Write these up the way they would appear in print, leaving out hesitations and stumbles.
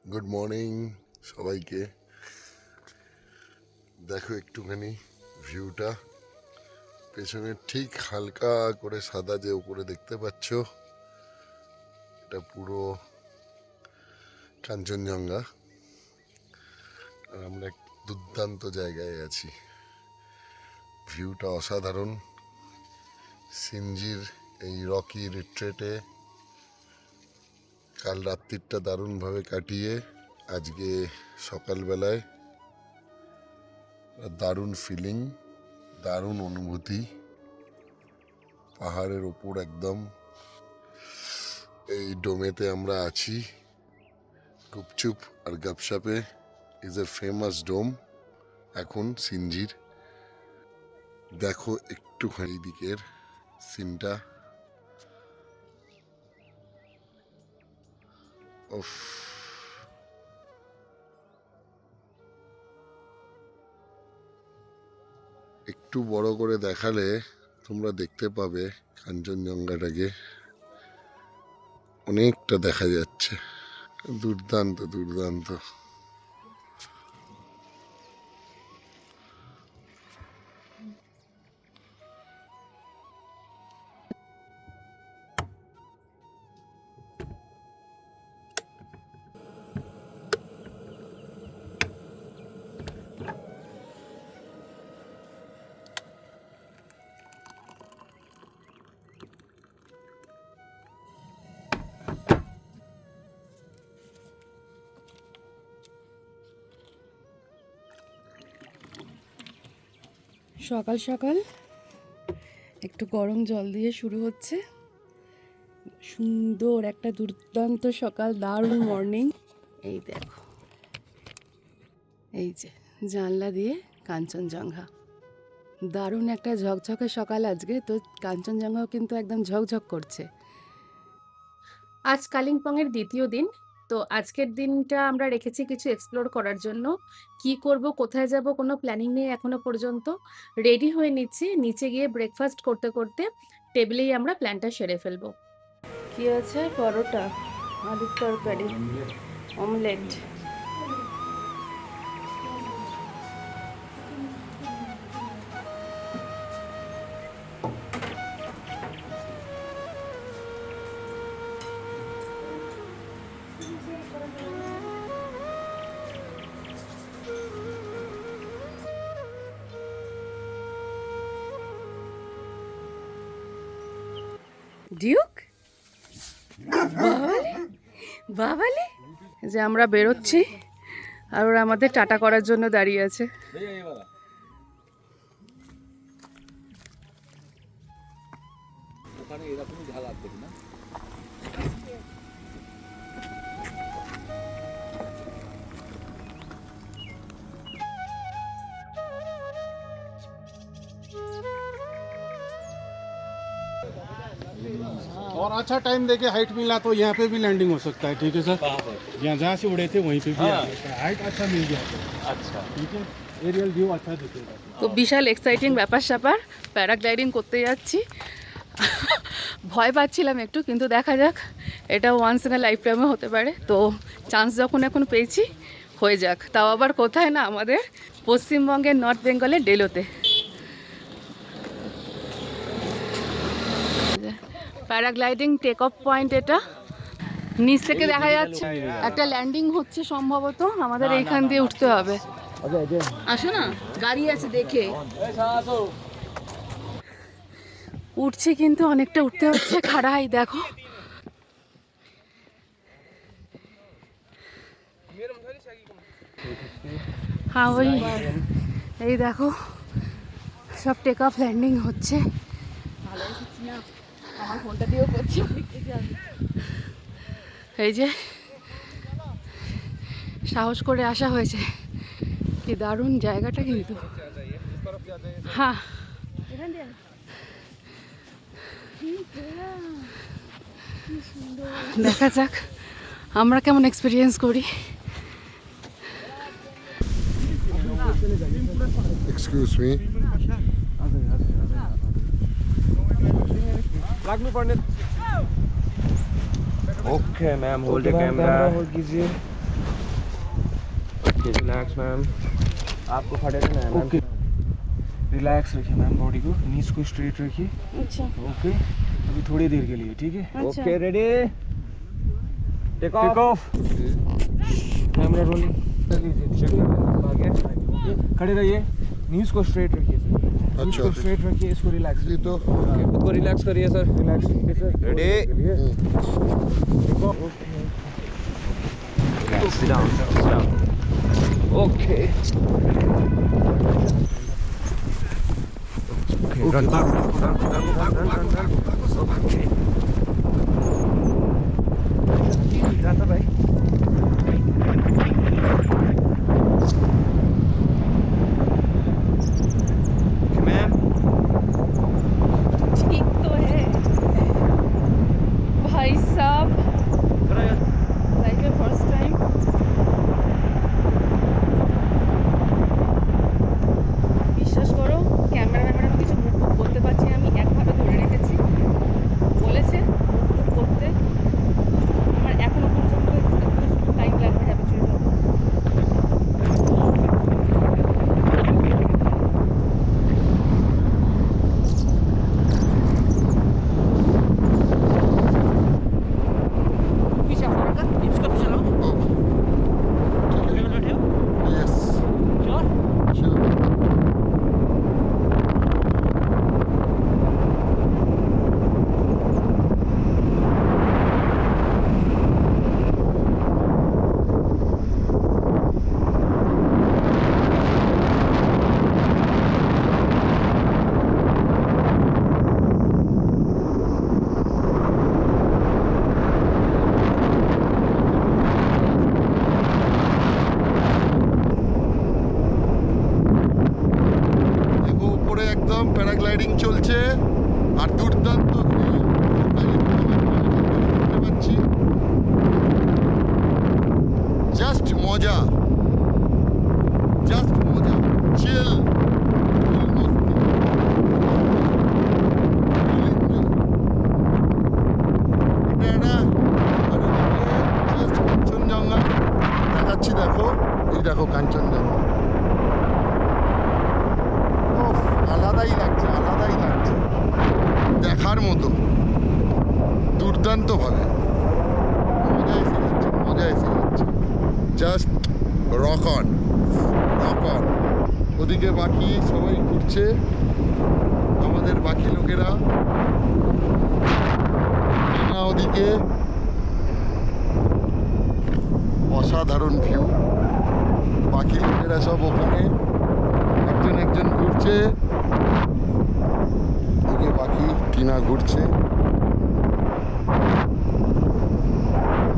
Good morning সবাইকে। দেখো একটুখানি ভিউটা, পেছনে ঠিক হালকা করে সাদা যে উপরে দেখতে পাচ্ছ, এটা পুরো কাঞ্চনজঙ্ঘা। আর আমরা এক দুর্দান্ত জায়গায় আছি, ভিউটা অসাধারণ। সিনজির এই রকি রিট্রেটে কাল রাত্রিটা দারুণভাবে কাটিয়ে আজকে সকালবেলায় দারুণ ফিলিং, দারুণ অনুভূতি। পাহাড়ের ওপর একদম এই ডোমেতে আমরা আছি। গুপচুপ আর গপশপে ইজ এ ফেমাস ডোম এখন সিনজির। দেখো একটুখানি দিকের সিনটা, উফ, একটু বড় করে দেখালে তোমরা দেখতে পাবে কাঞ্চনজঙ্ঘাটাকে অনেকটা দেখা যাচ্ছে। দুর্দান্ত দুর্দান্ত। সকাল সকাল একটু গরম জল দিয়ে শুরু হচ্ছে সুন্দর একটা দুর্দান্ত সকাল, দারুণ মর্নিং। এই দেখো, এই যে জানলা দিয়ে কাঞ্চনজঙ্ঘা, দারুণ একটা ঝকঝকে সকাল আজকে। তো কাঞ্চনজঙ্ঘাও কিন্তু একদম ঝকঝক করছে। আজ কালিম্পংয়ের দ্বিতীয় দিন। তো আজকের দিনটা আমরা রেখেছি কিছু এক্সপ্লোর করার জন্য। কি করব, কোথায় যাব, কোনো প্ল্যানিং নেই এখনো পর্যন্ত। রেডি হয়ে নিচ্ছি, নিচে গিয়ে ব্রেকফাস্ট করতে করতে টেবিলেই আমরা প্ল্যানটা সেরে ফেলবো। কি আছে? পরোটা, আলুর তরকারি, অমলেট। ডিউক, বাবালে বাবালে, যে আমরা বেরোচ্ছি আর ওরা আমাদের টাটা করার জন্য দাঁড়িয়ে আছে। और अच्छा टाइम देके हाइट मिला तो यहाँ पे भी लैंडिंग हो सकता है। ठीक है सर, यहाँ जहाँ से उड़े थे वहीं पे भी आ सकता है। हाइट अच्छा मिल गया तो अच्छा, ठीक है, एरियल व्यू अच्छा दिखेगा। তো বিশাল এক্সাইটিং ব্যাপার স্যাপার, প্যারাগ্লাইডিং করতে যাচ্ছি। ভয় পাচ্ছিলাম একটু, কিন্তু দেখা যাক, এটা ওয়ান্স ইন আ লাইফ টাইমে হতে পারে। তো চান্স যখন এখন পেয়েছি, হয়ে যাক। তাও আবার কোথায় না, আমাদের পশ্চিমবঙ্গের নর্থ বেঙ্গলের ডেলোতে। প্যারাগ্লাইডিং টেক অফ পয়েন্ট, এটা নিচ থেকে দেখা যাচ্ছে। একটা ল্যান্ডিং হচ্ছে সম্ভবত, আমাদের এইখান দিয়ে উঠতে হবে। আসো না, গাড়ি আছে দেখে উঠছি, কিন্তু অনেকটা উঠতে হচ্ছে। খাড়াই দেখো, হ্যাঁ ওই এই দেখো, সব টেক অফ ল্যান্ডিং হচ্ছে। আমার ফোনটা দিয়েও করছি। এই যে সাহস করে আসা হয়েছে, কি দারুণ জায়গাটা কিন্তু। হ্যাঁ, দেখা যাক আমরা কেমন এক্সপিরিয়েন্স করি। Excuse me, okay ma'am, hold camera hold कीजिए। रिलैक्स मैम, आपको खड़े रहना है मैम। ओके, रिलैक्स रखिए मैम, बॉडी को, नीज को स्ट्रेट रखिए। अच्छा ओके, अभी थोड़ी देर के लिए, ठीक है। अच्छा okay ready, take take off. Off, camera rolling. खड़े रहिए, नीज को स्ट्रेट रखिए सर, नीज अच्छा। को स्ट्रेट रखिए, इसको रिलैक्स ये तो खुद को रिलैक्स करिए सर। रिलैक्स रखिए sir. Ready? Take off. Sit down, sit down. Okay. Okay, run. Okay. जाता भाई। Okay, ma'am. ठीक तो है भाई साहब, थोड़ा यार। लाइफ में फर्स्ट टाइम বিশ্বাস করো ক্যামেরাম্যান আমি কিছু মুভ টুক করতে পারছি না, আমি একভাবে ধরে রেখেছি, বলেছে মুভ টুক করতে, আমার এখনো পর্যন্ত একটু টাইম লাগবে হ্যাবিচুয়েট হতে। Yes sure. দেখো উপরে একদম প্যারাগ্লাইডিং চলছে আর দুর্দান্ত view। দেখতে পাচ্ছি জাস্ট মজা, জাস্ট মজা, চিল, ফুল মস্তি, ফুল এনজয়। এটা আর জাস্ট কাঞ্চনজঙ্ঘা দেখাচ্ছি, দেখো এই দেখো কাঞ্চনজঙ্ঘা। উফ, আলাদাই লাগছে, আলাদাই লাগছে, দেখার মতো, দুর্দান্ত ভাবে মজা এসে যাচ্ছে, মজা এসে যাচ্ছে, just rock on, rock on. ওদিকে বাকি সবাই ঘুরছে, আমাদের বাকি লোকেরা না, ওদিকে অসাধারণ ভিউ, বাকি লোকেরা সব ওখানে একজন একজন ঘুরছে, ওদিকে বাকি টিনা ঘুরছে,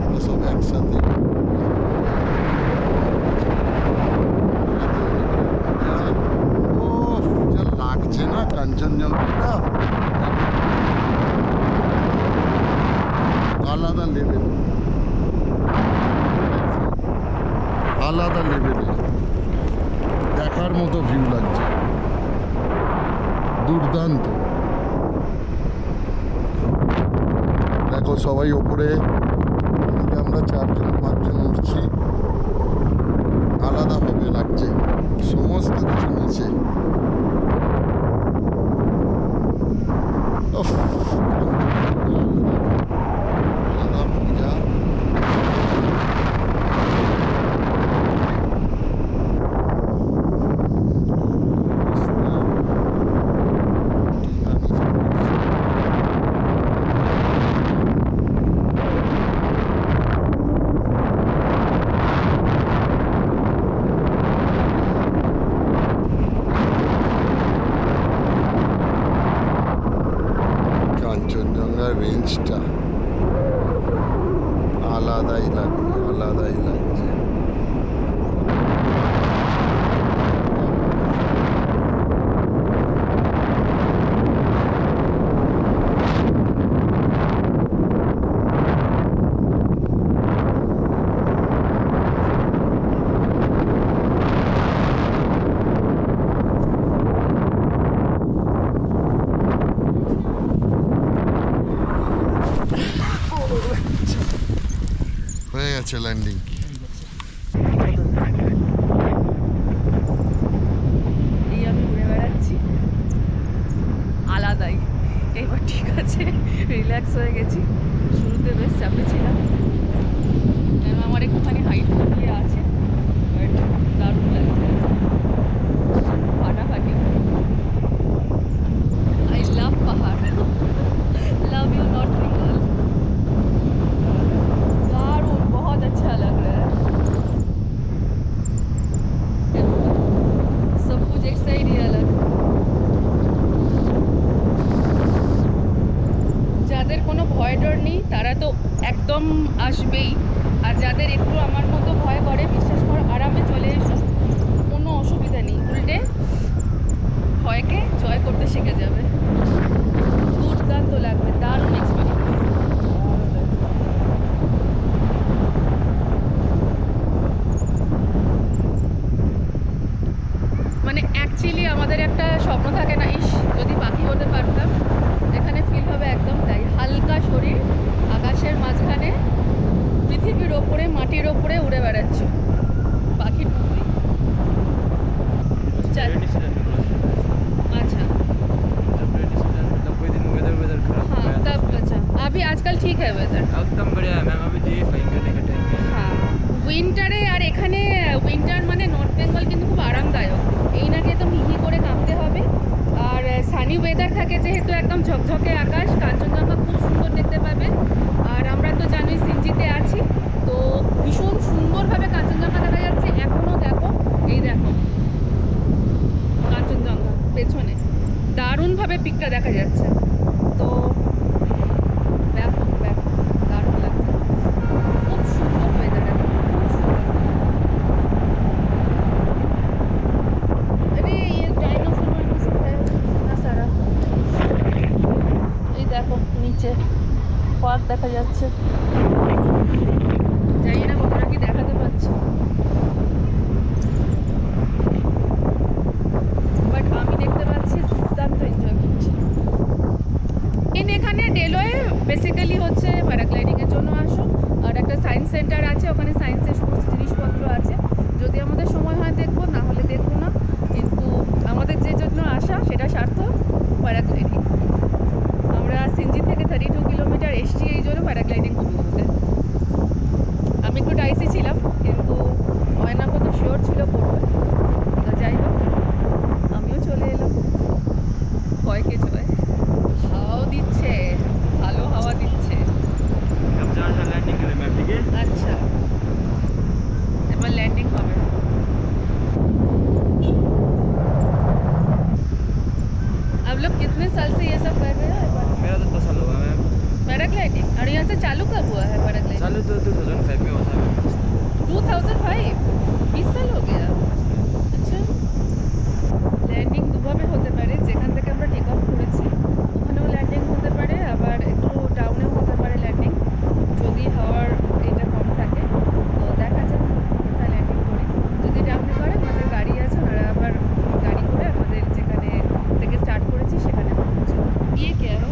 আমরা সব একসাথে। ওফ, যা লাগছে না কাঞ্চনজঙ্ঘাটা, আলাদা লেভেল, আলাদা লেভেলে দেখার মতো ভিউ লাগছে, দুর্দান্ত। দেখো সবাই ওপরে, এদিকে আমরা 4-5জন উঠছি, আলাদাভাবে লাগছে সমস্ত কিছু নিচে। উফ, আলাদা মজা। কাঞ্চনজঙ্ঘার রেঞ্জটা আলাদাই লাগছে, আলাদাই লাগছে। হয়ে গেছে ল্যান্ডিং। মানে অ্যাকচুয়ালি আমাদের একটা স্বপ্ন থাকে না, ইস যদি পাখি হতে পারতাম, এখানে ফিল হবে একদম তাই। হালকা শরীর, আকাশের মাঝখানে, পৃথিবীর ওপরে, মাটির ওপরে উড়ে বেড়াচ্ছ, পাখির মতোই। चल रेनी सीजन में बोला जाता है। अच्छा जब रेनी सीजन मतलब कोई दिन वेदर खराब हो हाँ गया तब अच्छा, अभी आजकल ठीक है वेदर। एकदम बढ़िया है मैम, अभी तो ये फाइन करने का टाइम है। হ্যাঁ উইন্টারে, আর এখানে উইন্টার মানে নর্থ বেঙ্গল কিন্তু খুব আরামদায়ক। এই নাকি তো মিহি করে কাঁপতে হবে, আর সানি ওয়েদার থাকে যেহেতু, একদম ঝকঝকে আকাশ, কাঞ্চনজঙ্ঘা খুব সুন্দর দেখতে পাবে। আর আমরা তো জানোই সিনজিতে আছি, তো ভীষণ সুন্দরভাবে কাঞ্চনজঙ্ঘা দেখা যাচ্ছে। এখনও দেখো, এই দেখো কাঞ্চনজঙ্ঘা পেছনে, দারুণভাবে পিকটা দেখা যাচ্ছে। তো ব্যাপক ব্যাপক দারুণ লাগছে, খুব সুন্দর ওয়েদার, খুব সুন্দর। अरे ये डायनासोर वायनासोर है इतना सारा। এই দেখো নিচে পার্ক দেখা যাচ্ছে, জানি না কতটা কি দেখাতে পাচ্ছি, বাট আমি দেখতে পাচ্ছি, দুর্দান্ত এনজয় করছি। এখানে ডেলোয় বেসিক্যালি হচ্ছে প্যারাগ্লাইডিংয়ের জন্য আসো, আর একটা সায়েন্স সেন্টার আছে, ওখানে সায়েন্সের সমস্ত জিনিসপত্র আছে। যদি আমাদের সময় হয় দেখবো, না হলে দেখবো না, কিন্তু আমাদের যে জন্য আসা সেটা সার্থক, প্যারাগ্লাইডিং। আমরা সিনজি থেকে 32 কিলোমিটার এসছি এই জন্য প্যারাগ্লাইডিং করতে করতে। আমি একটু ডাইসি ছিলাম, কিন্তু ময়না কত শিওর ছিল করবে, তো যাই হোক আমিও চলে এলাম। কয়েকে জয়, হাওয়াও দিচ্ছে, ভালো হাওয়া দিচ্ছে। अब जहाँ लैंडिंग करें मैम, ठीक है? अच्छा एबार लैंडिंग হবে। आप लोग कितने साल से ये सब कर रहे हो मेरा तो 10 साल हुआ मैम। पैराग्लाइडिंग? और यहाँ से चालू कब हुआ है पैराग्लाइडिंग? चालू तो 2005 में हुआ था मैम। 2005, 20 সাল हो गया। আচ্ছা, ল্যান্ডিং দুভাবে হতে পারে, যেখান থেকে আমরা টেক অফ করেছি ওখানেও ল্যান্ডিং হতে পারে, আবার একটু ডাউনেও হতে পারে ল্যান্ডিং, যদি হাওয়ার এটা কম থাকে। তো দেখা যাক কোথায় ল্যান্ডিং করি। যদি ডাউনে করে, আমাদের গাড়ি আছে, ওনারা আবার গাড়ি করে আমাদের যেখানে থেকে স্টার্ট করেছি সেখানে পৌঁছে দেবে। ইয়ে কে হো?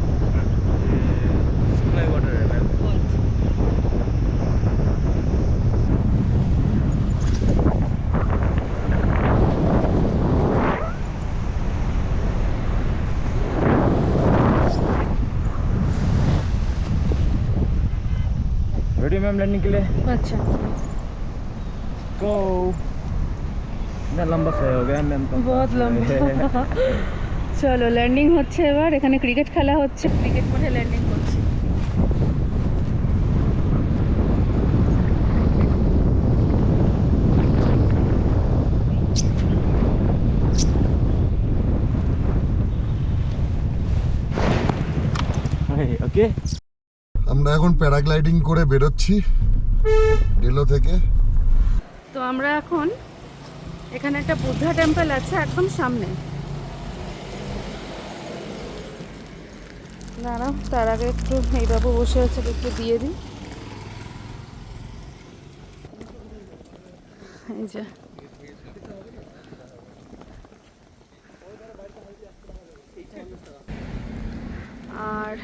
सप्लाई वाटर है मैम। বলছি रेडी मैम लैंडिंग के लिए? আচ্ছা गो। इतना लंबा से हो गया मैम तो। बहुत लंबा। চলো ল্যান্ডিং হচ্ছে এবার। এখানে ক্রিকেট খেলা হচ্ছে, ক্রিকেট মাঠে ল্যান্ডিং করছি। ओके আমরা এখন প্যারাগ্লাইডিং করে বেরোচ্ছি ডেলো থেকে। তো আমরা এখন, এখানে একটা বুদ্ধা টেম্পল আছে একদম সামনে, দাঁড়াও তার আগে একটু এই বাবু বসে আছে, একটু দিয়ে দিই। এই যে আর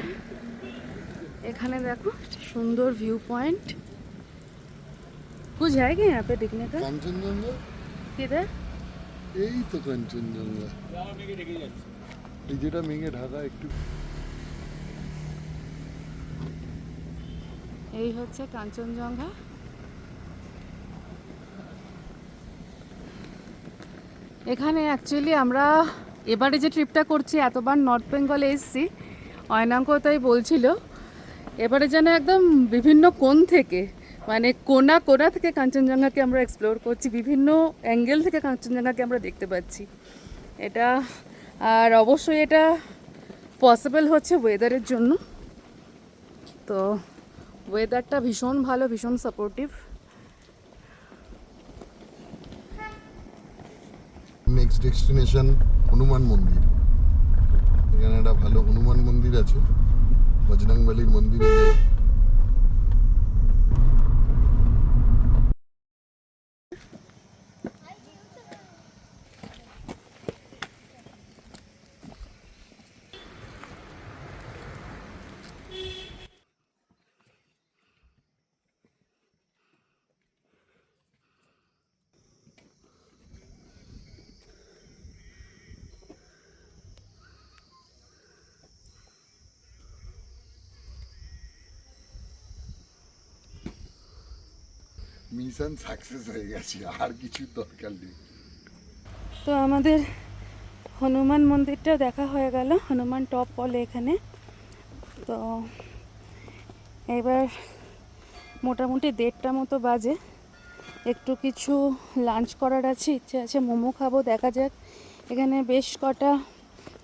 এখানে দেখো সুন্দর ভিউ পয়েंट। कुछ है क्या यहाँ पे दिखने का? কাঞ্চনজঙ্ঘা, किधर? এই তো কাঞ্চনজঙ্ঘা, এই যেটা মেঘে ঢাকা একটু। এই হচ্ছে কাঞ্চনজঙ্ঘা। এখানে অ্যাকচুয়ালি আমরা এবারে যে ট্রিপটা করছি, এতবার নর্থ বেঙ্গলে এসেছি, অয়নাঙ্ক তাই বলছিল এবারে যেন একদম বিভিন্ন কোণ থেকে, মানে কোনা কোনা থেকে কাঞ্চনজঙ্ঘাকে আমরা এক্সপ্লোর করছি, বিভিন্ন অ্যাঙ্গেল থেকে কাঞ্চনজঙ্ঘাকে আমরা দেখতে পাচ্ছি এটা। আর অবশ্যই এটা পসিবল হচ্ছে ওয়েদারের জন্য। তো ওয়েদারটা ভীষণ ভালো, ভীষণ সাপোর্টিভ। নেক্সট ডেস্টিনেশন হনুমান মন্দির। এখানে একটা ভালো হনুমান মন্দির আছে, বজরং বলির মন্দিরে যাই। মিশন সাকসেস হয়ে গেছে, আর কিছু দরকার নেই। তো আমাদের হনুমান মন্দিরটা দেখা হয়ে গেল, হনুমান টপ বলে এখানে। তো এবার মোটামুটি 1:30 মতো বাজে, একটু কিছু লাঞ্চ করার আছে, ইচ্ছে আছে মোমো খাবো, দেখা যাক। এখানে বেশ কটা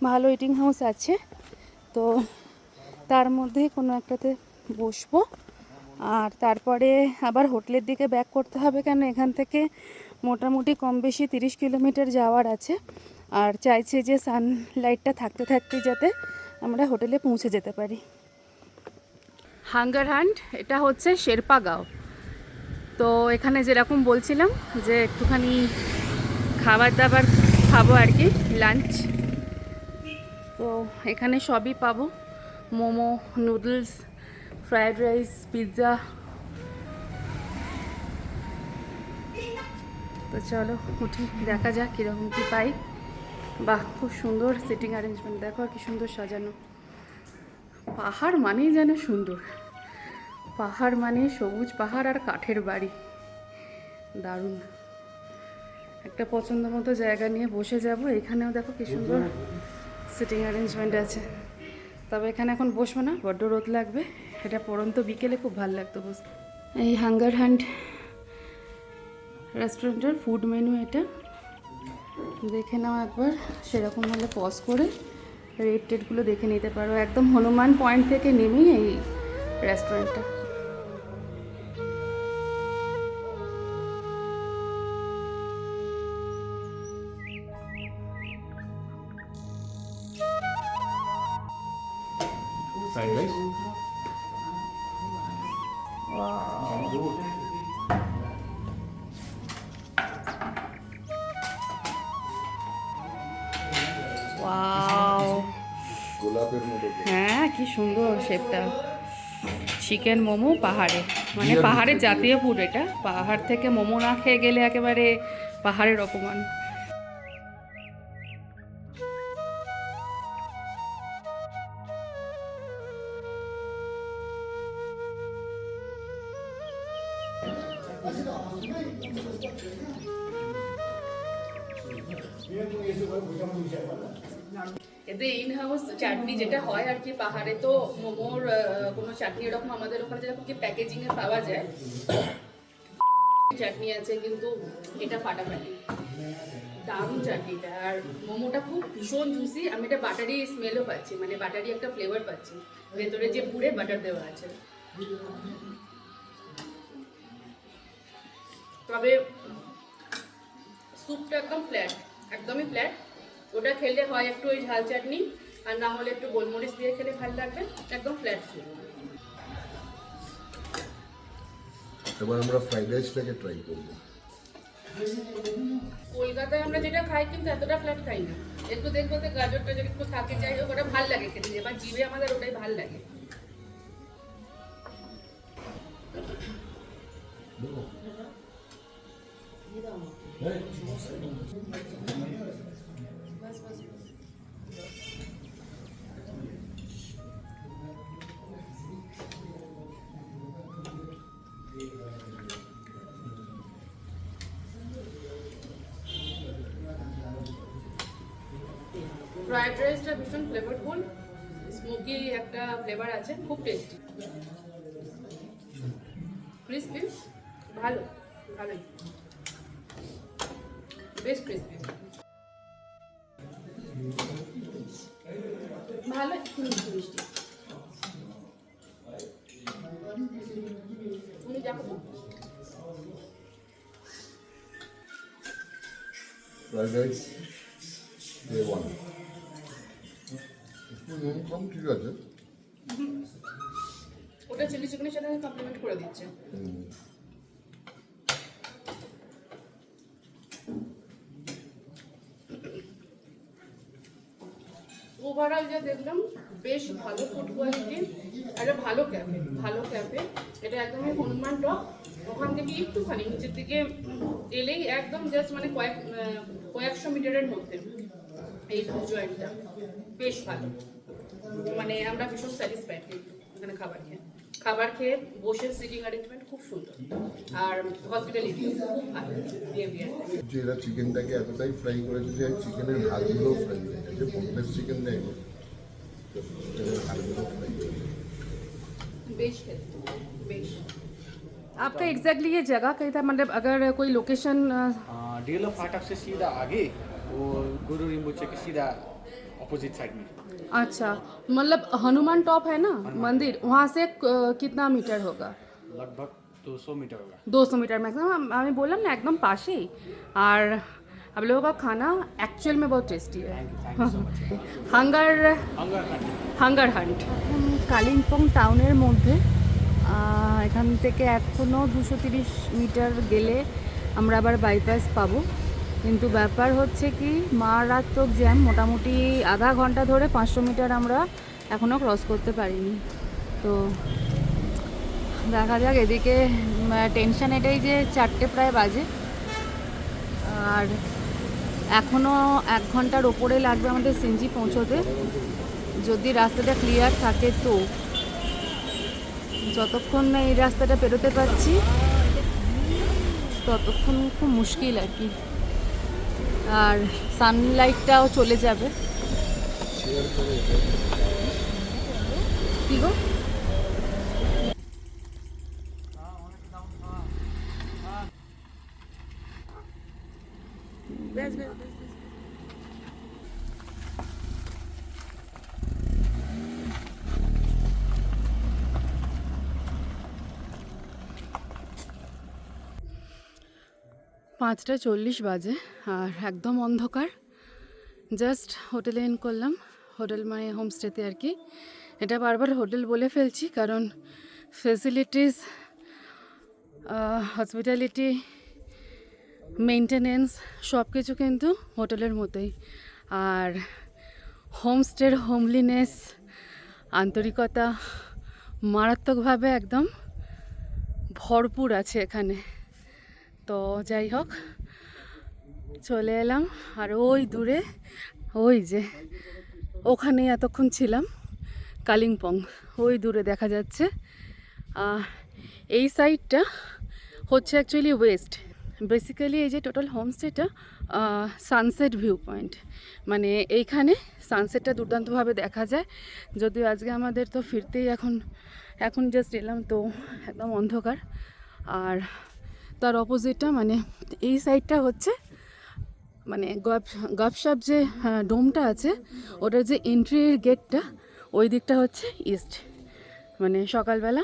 ভালো ইটিং হাউস আছে, তো তার মধ্যে কোনো একটাতে বসবো। আর তারপরে আবার হোটেলের দিকে ব্যাক করতে হবে, কেন এখান থেকে মোটামুটি কম বেশি 30 কিলোমিটার যাওয়ার আছে। আর চাইছে যে সানলাইটটা থাকতে থাকতে যাতে আমরা হোটেলে পৌঁছে যেতে পারি। হাঙ্গার হান্ট, এটা হচ্ছে শেরপা গাঁও। তো এখানে যেরকম বলছিলাম যে একটুখানি খাবার দাবার খাবো আর কি, লাঞ্চ। তো এখানে সবই পাবো, momo, noodles, fried rice, pizza. তো চলো উঠি, দেখা যাক কীরকম কী পাই। বাহ, খুব সুন্দর সিটিং অ্যারেঞ্জমেন্ট, দেখো আর কি সুন্দর সাজানো। পাহাড় মানেই যেন সুন্দর, পাহাড় মানে সবুজ পাহাড় আর কাঠের বাড়ি, দারুণ। একটা পছন্দ মতো জায়গা নিয়ে বসে যাব। এখানেও দেখো কি সুন্দর সিটিং অ্যারেঞ্জমেন্ট আছে। তবে এখানে এখন বসবো না, বড্ড রোদ লাগবে। এটা পড়ন্ত বিকেলে খুব ভালো লাগতো বসতে। এই হাঙ্গার হান্ট রেস্টুরেন্টের ফুড মেনু এটা দেখে নাও একবার, সেরকম হলে পজ করে রেট টেটগুলো দেখে নিতে পারো। একদম হনুমান পয়েন্ট থেকে নেমেই এই রেস্টুরেন্টটা। Fried rice? ওয়াও, গোলাপের মতো। হ্যাঁ কি সুন্দর শেপটা। চিকেন মোমো পাহাড়ে, মানে পাহাড়ের জাতীয় ফুড এটা। পাহাড় থেকে মোমো না খেয়ে গেলে একেবারে পাহাড়ের অপমান। এতে ইন হাউস চাটনি যেটা হয় আর কি, পাহাড়ে তো মোমোর কোনো চাটনি এরকম আমাদের ওখানে যেরকম কি প্যাকেজিংয়ে পাওয়া যায় চাটনি আছে, কিন্তু এটা ফাটাফাটি, দারুণ চাটনিটা। আর মোমোটা খুব ভীষণ জুসি, আমি এটা বাটারি স্মেলও পাচ্ছি, মানে বাটারি একটা ফ্লেভার পাচ্ছি, ভেতরে যে পুরে বাটার দেওয়া আছে। তবে স্যুপটা একদম ফ্ল্যাট, একদমই ফ্ল্যাট। ওটা খেলে হয় একটু ওই ঝাল চাটনি, আর না হলে একটু গোলমরিচ দিয়ে খেলে ভালো লাগবে। একদম ফ্ল্যাট স্যুপ। এবার আমরা ফ্রাইড রাইসটাকে ট্রাই করবো। কলকাতায় আমরা যেটা খাই কিন্তু এতটা ফ্ল্যাট খাই না, একটু দেখবো যে গাজরটা যদি একটু থাকে, যাই হোক ওটা ভাল লাগে খেতে, এবার জিভে আমাদের ওটাই ভাল লাগে। ফ্রাইড রাইসটা ভীষণ ফ্লেভারফুল, স্মোকি একটা ফ্লেভার আছে, খুব টেস্টি, ক্রিসপি, ভালো, ভালোই, বেশ ক্রিসপি, ভালো, একটু মিষ্টি মিষ্টি। তুমি দেখো তো ফ্রাইড রাইস ডে 1 কম, ঠিক আছে। ওটা চিলি চিকেনের সাথে কমপ্লিমেন্ট করে দিচ্ছে। ওভারঅল যা দেখলাম বেশ ভালো ফুড কোয়ালিটি, একটা ভালো ক্যাফে, ভালো ক্যাফে। এটা একদমই হনুমান টপ, ওখান থেকে একটুখানি নিচের দিকে এলেই একদম জাস্ট মানে কয়েকশো মিটারের মধ্যে এই ফুড জয়েন্টটা বেশ ভালো, মানে আমরা ভীষণ স্যাটিসফাইড এখানে খাবার খেয়ে। খাবার খেয়ে বসে সিটিং অ্যারেঞ্জমেন্ট খুব সুন্দর, আর হসপিটালিটি খুব ভালো বিহেভিয়ার। যে এরা চিকেনটাকে এতটাই ফ্রাই করেছে যে চিকেনের হাড়গুলোও ফ্রাই হয়ে গেছে, বোনলেস চিকেন দেয় না, চিকেনের হাড়গুলো ফ্রাই হয়ে গেছে। बेच खेते बेच। आपका एग्जैक्टली ये जगह कहीं था, मतलब अगर कोई लोकेशन? डीएलओ फाटक से सीधा आगे वो गुरु रिम्बोचे के सीधा अपोजिट साइड में। अच्छा, मतलब हनुमान टॉप है ना मंदिर, वहाँ से कितना मीटर होगा? लगभग 200 मीटर होगा। 200 मीटर मैक्सिमम। हमें बोललाম না একদম পাশেই। আর आप लोगों का खाना एक्चुअल में बहुत टेस्टी है। Thank you so much. Hunger hunger hunt. Kalimpong টাউনের মধ্যে এখান থেকে এখনও 230 মিটার গেলে আমরা আবার বাইপাস পাবো, কিন্তু ব্যাপার হচ্ছে কি মারাত্মক জ্যাম, মোটামুটি আধা ঘন্টা ধরে 500 মিটার আমরা এখনও ক্রস করতে পারিনি। তো দেখা যাক, এদিকে টেনশন এটাই যে 4টে প্রায় বাজে, আর এখনও 1 ঘন্টার ওপরে লাগবে আমাদের সিনজি পৌঁছোতে। যদি রাস্তাটা ক্লিয়ার থাকে তো, যতক্ষণ না এই রাস্তাটা পেরোতে পারছি ততক্ষণ খুব মুশকিল আর কি, আর সানলাইটটাও চলে যাবে। কি গো? পাঁচটা 40 বাজে আর একদম অন্ধকার। জাস্ট হোটেলে ইন করলাম, হোটেল মানে হোমস্টেতে আর কি। এটা বারবার হোটেল বলে ফেলছি কারণ ফেসিলিটিস, হসপিটালিটি, মেনটেনেন্স সব কিছু কিন্তু হোটেলের মতোই। আর হোমস্টের হোমলিনেস, আন্তরিকতা মারাত্মকভাবে একদম ভরপুর আছে এখানে। তো যাই হোক, চলে এলাম। আর ওই দূরে, ওই যে ওখানেই এতক্ষণ ছিলাম, কালিম্পং ওই দূরে দেখা যাচ্ছে। এই সাইডটা হচ্ছে অ্যাকচুয়ালি ওয়েস্ট। বেসিক্যালি এই যে টোটাল হোমস্টেটা সানসেট ভিউ পয়েন্ট, মানে এইখানে সানসেটটা দুর্দান্তভাবে দেখা যায়। যদিও আজকে আমাদের তো ফিরতেই এখন জাস্ট এলাম, তো একদম অন্ধকার। আর তার অপোজিটটা মানে এই সাইডটা হচ্ছে মানে গপশপ যে ডোমটা আছে, ওটার যে এন্ট্রির গেটটা ওই দিকটা হচ্ছে ইস্ট, মানে সকালবেলা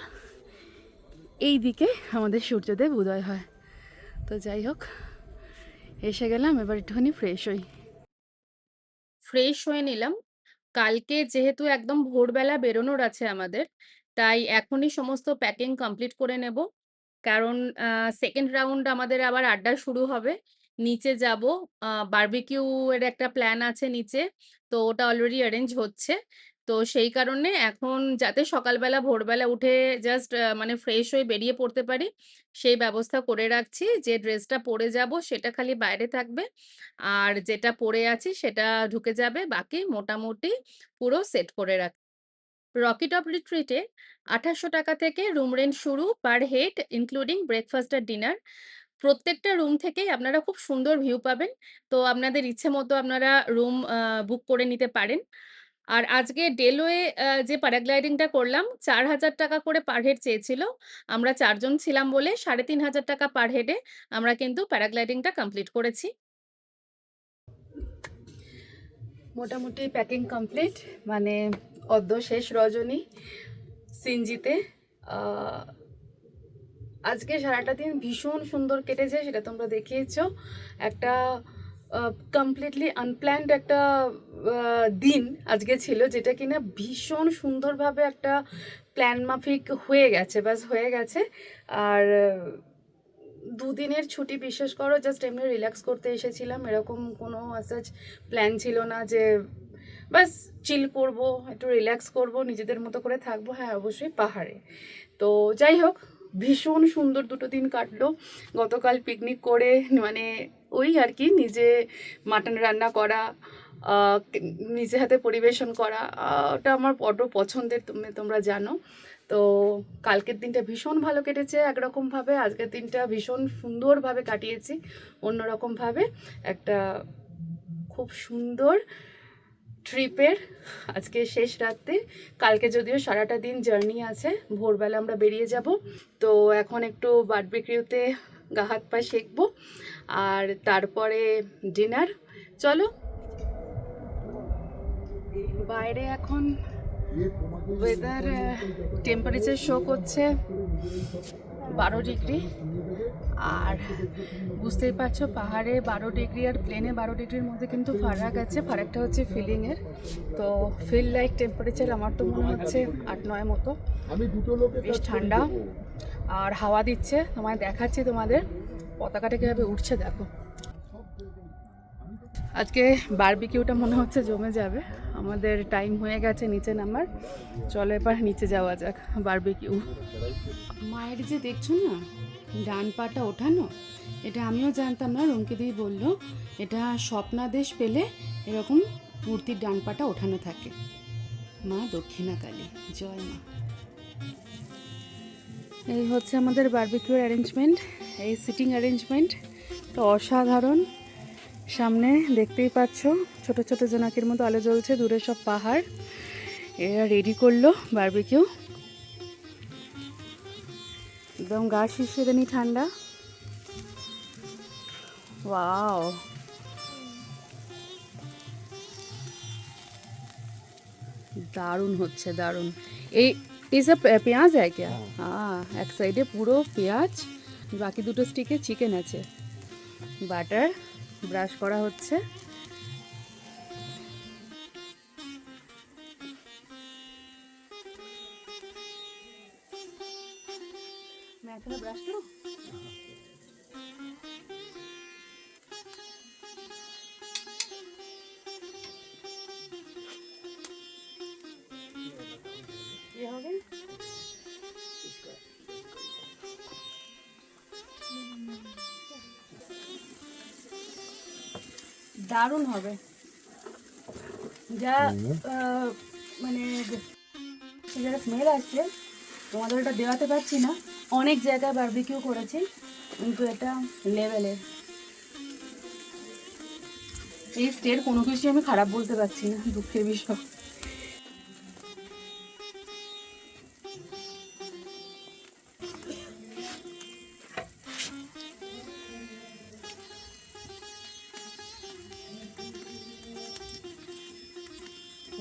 এই দিকে আমাদের সূর্যোদয় উদয় হয়। তো যাই হোক, এসে গেলাম, এবার একটুখানি ফ্রেশ হয়ে নিলাম। কালকে যেহেতু একদম ভোরবেলা বেরোনোর আছে আমাদের, তাই এখনই সমস্ত প্যাকিং কমপ্লিট করে নেব, কারণ সেকেন্ড রাউন্ড আমাদের আবার আড্ডা শুরু হবে। নিচে যাব, বারবিকিউ এর একটা প্ল্যান আছে নিচে, তো ওটা অলরেডি অ্যারেঞ্জ হচ্ছে। তো সেই কারণে এখন যাতে সকালবেলা ভোরবেলা উঠে জাস্ট মানে ফ্রেশ হয়ে বেরিয়ে পড়তে পারি, সেই ব্যবস্থা করে রাখছি। যে ড্রেসটা পরে যাব সেটা খালি বাইরে থাকবে, আর যেটা পরে আছি সেটা ঢুকে যাবে, বাকি মোটামুটি পুরো সেট করে রাখ। রকি টপ রিট্রিটে 2800 টাকা থেকে রুম রেন্ট শুরু পার হেড, ইনক্লুডিং ব্রেকফাস্ট আর ডিনার। প্রত্যেকটা রুম থেকেই আপনারা খুব সুন্দর ভিউ পাবেন, তো আপনাদের ইচ্ছে মতো আপনারা রুম বুক করে নিতে পারেন। আর আজকে ডেলোয়ে যে প্যারাগ্লাইডিংটা করলাম, 4000 টাকা করে পার হেড চেয়েছিল। আমরা 4 জন ছিলাম বলে 3500 টাকা পার হেডে আমরা কিন্তু প্যারাগ্লাইডিংটা কমপ্লিট করেছি। মোটামুটি প্যাকিং কমপ্লিট, মানে অদ্য শেষ রজনী সিনজিতে। আজকে সারাটা দিন ভীষণ সুন্দর কেটেছে, সেটা তোমরা দেখিয়েছো। একটা কমপ্লিটলি আনপ্ল্যান্ড একটা দিন আজকে ছিল, যেটা কিনা ভীষণ সুন্দরভাবে একটা প্ল্যান মাফিক হয়ে গেছে, বাস হয়ে গেছে। আর দুদিনের ছুটি, বিশ্বাস করো, জাস্ট এমনি রিল্যাক্স করতে এসেছিলাম, এরকম কোনো আসাজ প্ল্যান ছিল না যে বাস চিল করব, একটু রিল্যাক্স করব, নিজেদের মতো করে থাকবো। হ্যাঁ অবশ্যই পাহাড়ে। তো যাই হোক, ভীষণ সুন্দর 2 দিন কাটলো। গতকাল পিকনিক করে মানে ওই আর কি, নিজে মাটন রান্না করা, নিজে হাতে পরিবেশন করা, ওটা আমার বড় পছন্দের, তোমরা জানো। তো কালকের দিনটা ভীষণ ভালো কেটেছে একরকমভাবে, আজকের দিনটা ভীষণ সুন্দরভাবে কাটিয়েছি অন্যরকমভাবে। একটা খুব সুন্দর ট্রিপের আজকে শেষ রাত্রে। কালকে যদিও সারাটা দিন জার্নি আছে, ভোরবেলা আমরা বেরিয়ে যাব। তো এখন একটু বারবিকিউতে গা হাত পা সেঁকবো, আর তারপরে ডিনার। চলো, বাইরে এখন ওয়েদার টেম্পারেচার শো করছে 12 ডিগ্রি। আর বুঝতেই পারছো পাহাড়ে 12 ডিগ্রি আর প্লেনে 12 ডিগ্রির মধ্যে কিন্তু ফারাক আছে। ফারাকটা হচ্ছে ফিলিংয়ের। তো ফিল লাইক টেম্পারেচার আমার তো মনে হচ্ছে 8-9 মতো। বেশ ঠান্ডা আর হাওয়া দিচ্ছে। তোমায় দেখাচ্ছি, তোমাদের পতাকাটা কীভাবে উঠছে দেখো। আজকে বারবিকিউটা মনে হচ্ছে জমে যাবে। আমাদের টাইম হয়ে গেছে নিচে নামার। চলো এবার নিচে যাওয়া যাক। বারবিকিউ মায়ের যে দেখছো না ডান পাটা ওঠানো, এটা আমিও জানতাম না, রুমকিদি বলল এটা স্বপ্নাদেশ পেলে এরকম মূর্তির ডান পাটা ওঠানো থাকে। মা দক্ষিণাকালী, জয় মা। এই হচ্ছে আমাদের বারবিকিউর অ্যারেঞ্জমেন্ট, এই সিটিং অ্যারেঞ্জমেন্ট তো অসাধারণ। সামনে দেখতেই পাচ্ছ ছোট ছোট জোনাকির মতো আলো জ্বলছে, দূরে সব পাহাড়। এরা রেডি করলো বারবিকিউ, একদম গা শিরশিরে নি ঠান্ডা। ওয়াও, দারুণ হচ্ছে, দারুণ। এই সব পেঁয়াজ है क्या? হ্যাঁ, এক সাইডে পুরো পেঁয়াজ, বাকি দুটো স্টিকে চিকেন আছে। বাটার ব্রাশ করা হচ্ছে। मैं थोड़ा ब्रश लूं? ये हो गया? দারুণ হবে। যা মানে যেটা স্মেল আসছে তোমাদের ওটা দেওয়াতে পারছি না। অনেক জায়গায় বারবিকিউ করেছি কিন্তু এটা লেভেলের। এই স্টের কোনো কিছু আমি খারাপ বলতে পারছি না, দুঃখের বিষয়।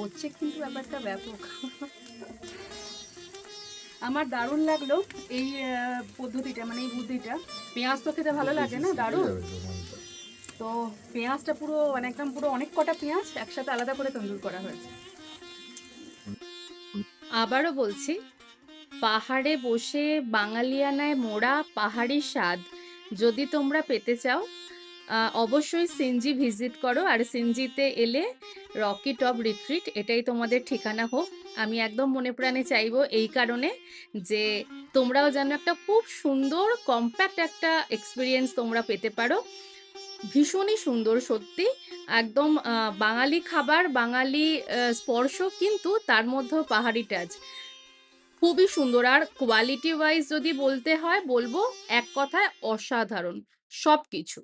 হচ্ছে কিন্তু ব্যাপারটা ব্যাপক। আমার দারুণ লাগলো এই পদ্ধতিটা, মানে এই বুদ্ধিটা। পেঁয়াজ তো খেতে ভালো লাগে না, দারুণ। তো পেঁয়াজটা পুরো মানে একদম পুরো অনেক কটা পেঁয়াজ একসাথে আলাদা করে তন্দুর করা হয়েছে। আবারও বলছি, পাহাড়ে বসে বাঙালিয়ানায় মোড়া পাহাড়ি স্বাদ যদি তোমরা পেতে চাও, অবশ্যই সিনজি ভিজিট করো। আর সিনজিতে এলে রকি টপ রিট্রিট এটাই তোমাদের ঠিকানা হোক। আমি একদম মনে প্রাণে চাইবো এই কারণে যে তোমরাও যেন একটা খুব সুন্দর কম্প্যাক্ট একটা এক্সপিরিয়েন্স তোমরা পেতে পারো। ভীষণই সুন্দর সত্যি, একদম বাঙালি খাবার, বাঙালি স্পর্শ, কিন্তু তার মধ্যেও পাহাড়ি টাচ। খুবই সুন্দর। আর কোয়ালিটি ওয়াইজ যদি বলতে হয়, বলবো এক কথায় অসাধারণ সব কিছু।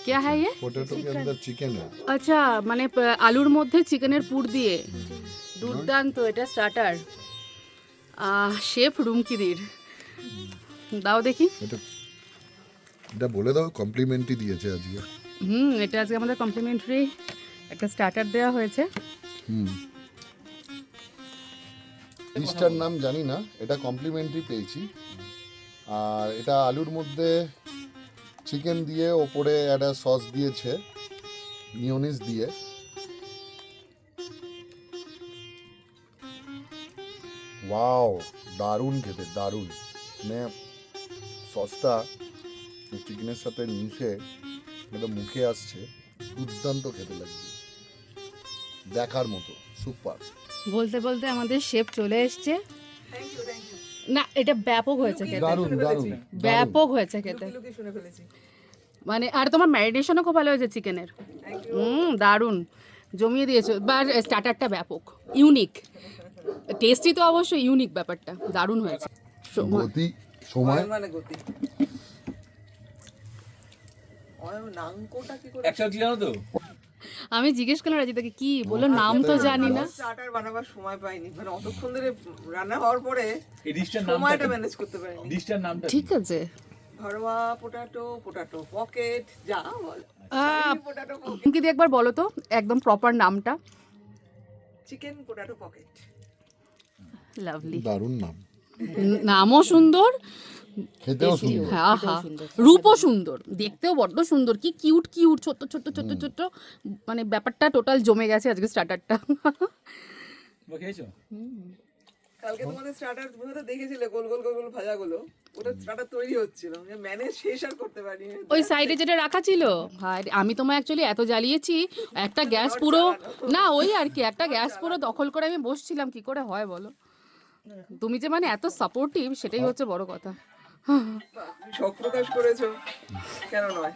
क्या है ये? पोटैटो के अंदर चिकन है। আচ্ছা, মানে আলুর মধ্যে চিকেনের পুর দিয়ে। দুর্দান্ত, এটা স্টার্টার। শেফ রুমকিদির। দাও দেখি। এটা বলে দাও কমপ্লিমেন্টরি দিয়েছে আজকে। এটা আজকে আমাদের কমপ্লিমেন্টারি একটা স্টার্টার দেওয়া হয়েছে। ডিশটার নাম জানি না, এটা কমপ্লিমেন্টারি পেয়েছি। আর এটা আলুর মধ্যে চিকেন দিয়ে ওপরে একটা সস দিয়েছে মিওনিজ দিয়ে। ওয়াও, দারুণ খেতে, দারুণ। মানে সসটা চিকেনের সাথে মিশে এটা মুখে আসছে, দুর্দান্ত খেতে লাগছে, দেখার মতো, সুপার। বলতে বলতে আমাদের শেফ চলে এসছে। না, এটা ব্যাপক হয়েছে খেতে, দারুণ দারুণ ব্যাপক হয়েছে খেতে। মানে আর তোমার ম্যারিনেশনও খুব ভালো হয়েছে চিকেনের। দারুণ জমিয়ে দিয়েছো। বা স্টার্টারটা ব্যাপক, ইউনিক, টেস্টি তো অবশ্যই, ইউনিক ব্যাপারটা দারুণ হয়েছে। গতি, সময়, মানে গতি নাঙ্কোটা কি করে একসাথে জানো তো আমি জিজ্ঞেস করলাম রাজিতাকে কি বললো, নাম তো জানি না। স্টার্টার বানাবার সময় পাইনি, মানে অতক্ষণ ধরে রান্না হওয়ার পরে এই ডিশটার সময়টা ম্যানেজ করতে পারিনি। ডিশটার নামটা ঠিক আছে, ঘরোয়া পোটাটো, পোটাটো পকেট, যা বল পোটাটো পকেট, তুমি একবার বলো তো একদম প্রপার নামটা। Chicken পোটাটো pocket. লাভলি, দারুণ নাম, নামও সুন্দর, খেতেও সুন্দর। হ্যাঁ হ্যাঁ, রূপও সুন্দর, দেখতেও বড্ড সুন্দর, কি কিউট কিউট, ছোট্ট ছোট্ট ছোট্ট ছোট্ট, মানে ব্যাপারটা টোটাল জমে গেছে আজকে স্টার্টারটা। খেয়েছো? কালকে তোমাদের স্টার্টার তো দেখেছিলে, গোল গোল গোল গোল ভাজাগুলো, ওটা স্টার্টার তৈরি হচ্ছিল, ম্যানেজ শেষ আর করতে পারিনি। ওই সাইডে যেটা রাখা ছিল, হায় রে, আমি তোমায় অ্যাকচুয়ালি এত জ্বালিয়েছি, একটা গ্যাস পুরো, না ওই আর কি, একটা গ্যাস পুরো দখল করে আমি বসছিলাম, কি করে হয় বলো? তুমি যে মানে এত সাপোর্টিভ, সেটাই হচ্ছে বড় কথা। শখ প্রকাশ করেছো, কেন নয়?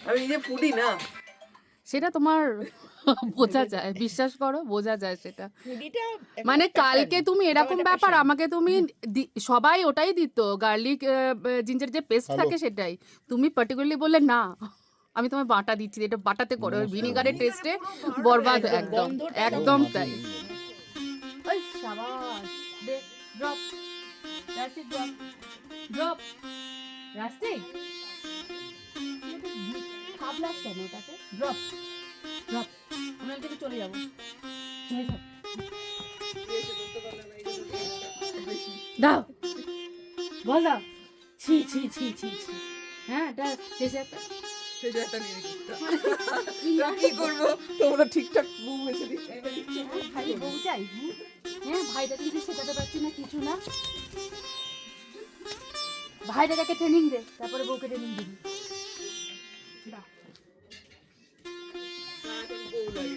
আমি নিজে ফুডি না, সেটা তোমার বোঝা যায়, বিশ্বাস করো বোঝা যায় সেটা। মানে কালকে তুমি এরকম ব্যাপার, আমাকে তুমি সবাই ওটাই দিত, গার্লিক জিঞ্জার যে পেস্ট থাকে সেটাই, তুমি পার্টিকুলারলি বললে না আমি তোমায় বাটা দিচ্ছি, এটা বাটাতে করো, ভিনিগারের টেস্টে বরবাদ, একদম একদম তাই। ওই শাবাশ, দে drop, that's it, drop drop, রাস্তে খাবলাস কেন ওটাতে, ড্রপ ড্রপ, আমরা থেকে চলে যাবো, চলে যাও, দাও বল দাও, ছি ছি ছি ছি ছি, হ্যাঁ এটা শেষে একটা সেটা একটা নিয়ে কি করবো, তোমরা ঠিকঠাক বউ হয়েছে খালি বউ চাই। হ্যাঁ ভাইটাকে কিছু শেখাতে পারছি না, কিছু না, ভাইটাকে ট্রেনিং দে, তারপরে বউকে ট্রেনিং দিবি। দাও, বউ লাগে,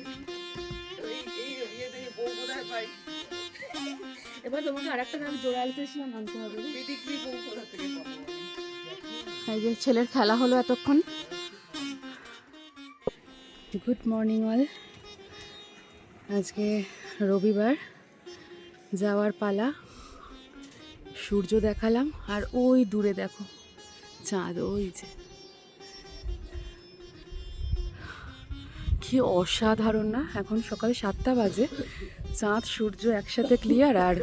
বউ কোথায় পাই, এবার তোমাকে আরেকটা নাম জোড়া অ্যালসেশিয়ান আনতে হবে। পিটিকলি বউ কোথা থেকে পাবো? এই যে ছেলের খেলা হলো এতক্ষণ। গুড মর্নিং অল, আজকে রবিবার, যাওয়ার পালা। সূর্য দেখালাম, আর ওই দূরে দেখো চাঁদ, ওই যে কি অসাধারণ না, এখন সকাল 7টা বাজে, চাঁদ সূর্য একসাথে ক্লিয়ার, আর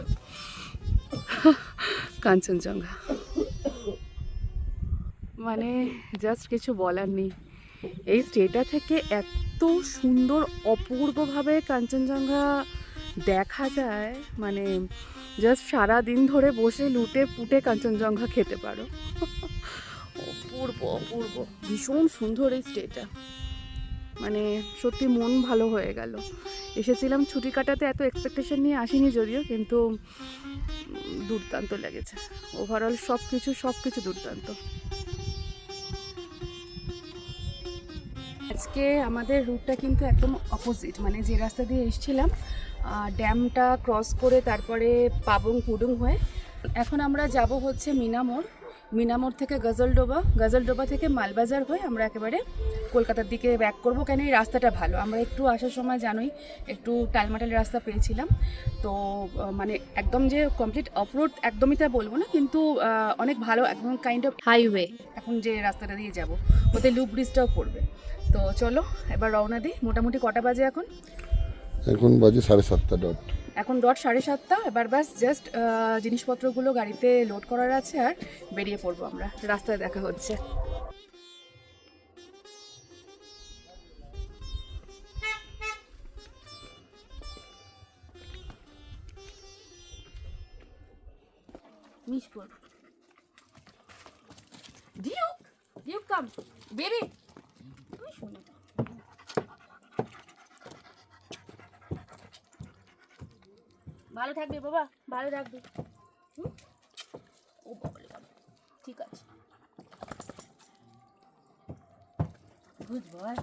কাঞ্চনজঙ্ঘা, মানে জাস্ট কিছু বলার নেই। এই স্টেটা থেকে এত সুন্দর অপূর্বভাবে কাঞ্চনজঙ্ঘা দেখা যায়, মানে জাস্ট সারা দিন ধরে বসে লুটে পুটে কাঞ্চনজঙ্ঘা খেতে পারো। অপূর্ব অপূর্ব, ভীষণ সুন্দর এই স্টেটা, মানে সত্যি মন ভালো হয়ে গেল। এসেছিলাম ছুটি কাটাতে, এত এক্সপেকটেশন নিয়ে আসিনি যদিও, কিন্তু দুর্দান্ত লেগেছে ওভারঅল, সব কিছু দুর্দান্ত। আজকে আমাদের রুটটা কিন্তু একদম অপোজিট, মানে যে রাস্তা দিয়ে এসেছিলাম ড্যামটা ক্রস করে তারপরে পাবং পুডুং হয়ে, এখন আমরা যাব হচ্ছে মিনামোড়, মিনামোড় থেকে গজলডোবা, গজলডোবা থেকে মালবাজার হয়ে আমরা একেবারে কলকাতার দিকে ব্যাক করবো। কেন এই রাস্তাটা ভালো, আমরা একটু আসার সময় জানোই একটু টালমাটাল রাস্তা পেয়েছিলাম, তো মানে একদম যে কমপ্লিট অফরোড একদমই তা বলবো না, কিন্তু অনেক ভালো, একদম কাইন্ড অফ হাইওয়ে। এখন যে রাস্তাটা দিয়ে যাব ওতে লুপ ব্রিজটাও পড়বে। তো চলো এবার রওনা দিই। মোটামুটি কটা বাজে এখন? এখন বাজে 7:30 ডট। এখন ডট 7:30। এবার ব্যাস জাস্ট জিনিসপত্রগুলো গাড়িতে লোড করার আছে, আর বেরিয়ে পড়বো আমরা, রাস্তায় দেখা হচ্ছে। মিশপুর, ডিউক ডিউক কাম বেবি, ভালো থাকবে বাবা, ভালো থাকবে। Good boy.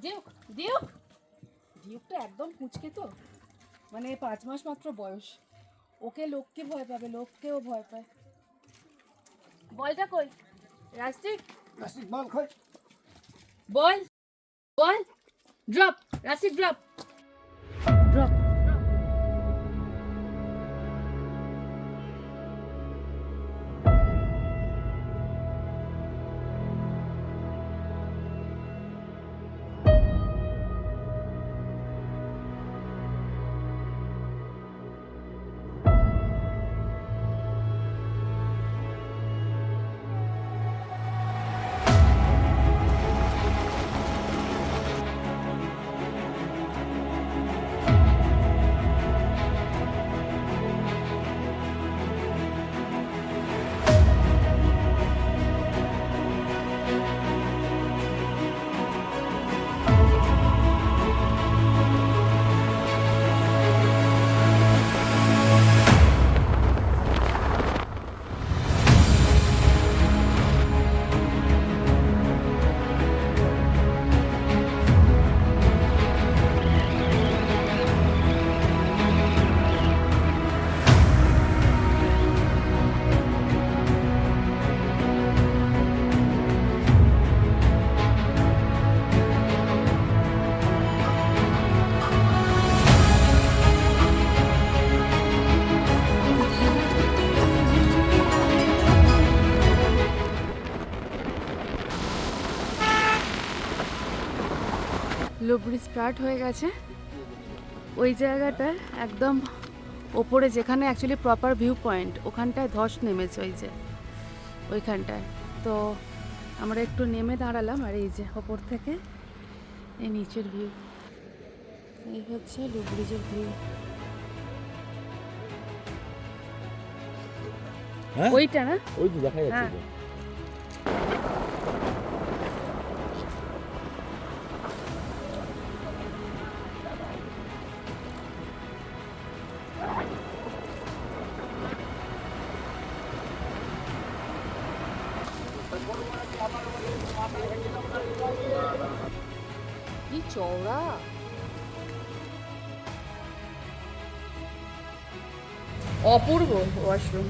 ডিউক ডিউক ডিউকটা একদম কুচকে তো, মানে 5 মাস মাত্র বয়স। ওকে লোককে ভয় পাবে, লোককেও ভয় পায়। বলটা কই? রাস্টিক বল কই? Ball ball drop, rustic drop drop. লুবড়ি স্টার্ট হয়ে গেছে। ওই জায়গাটায় একদম ওপরে যেখানে অ্যাকচুয়ালি প্রপার ভিউ পয়েন্ট, ওখানটায় ধস নেমেছে, ওই যে ওইখানটায়। তো আমরা একটু নেমে দাঁড়ালাম, আর এই যে ওপর থেকে এই নিচের ভিউ, এই হচ্ছে লুবড়িজের ভিউ। ওইটা না, ওই যে দেখা যাচ্ছে। হ্যাঁ। কি চওড়া! অপূর্ব ওয়াশরুম।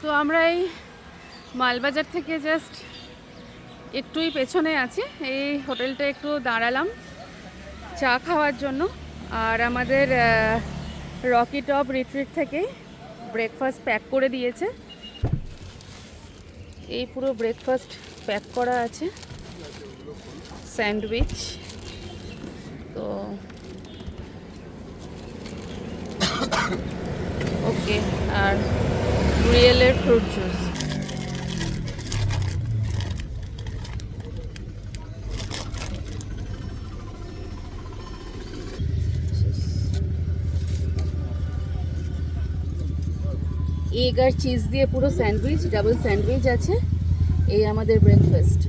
তো আমরা এই মালবাজার থেকে জাস্ট একটুই পেছনে আছি। এই হোটেলটা একটু দাঁড়ালাম চা খাওয়ার জন্য। আর আমাদের রকি টপ রিট্রিট থেকে ব্রেকফাস্ট প্যাক করে দিয়েছে। এই পুরো ব্রেকফাস্ট প্যাক করা আছে, স্যান্ডউইচ। তো ওকে, আর রিয়েলের ফ্রুট জুস। এগ আর চিজ দিয়ে পুরো স্যান্ডউইচ, ডাবল স্যান্ডউইচ আছে। এই আমাদের ব্রেকফাস্ট।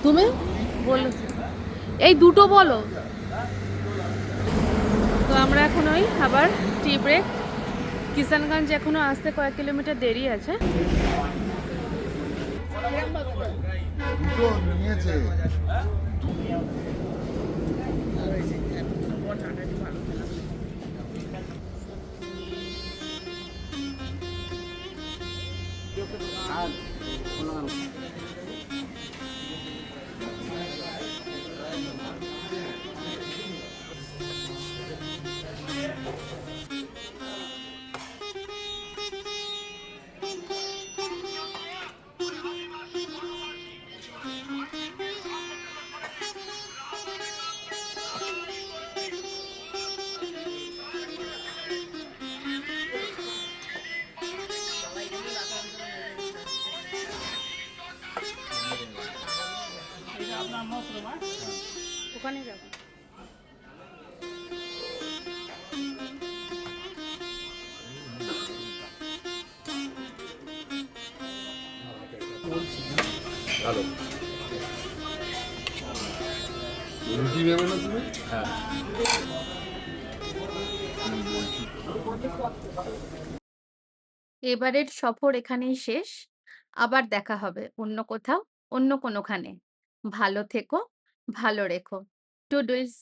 তুমি বলো, এই দুটো বলো। তো আমরা এখন ওই আবার টি ব্রেক। কিষানগঞ্জ এখনো আসতে কয়েক কিলোমিটার দেরি আছে। দুটো নিয়েছে। ওখানে যাবো। ভালো রুটি নেবে না তুমি? হ্যাঁ। এবারের সফর এখানেই শেষ। আবার দেখা হবে অন্য কোথাও, অন্য কোনোখানে। ভালো থেকো, ভালো রেখো। টুডলস।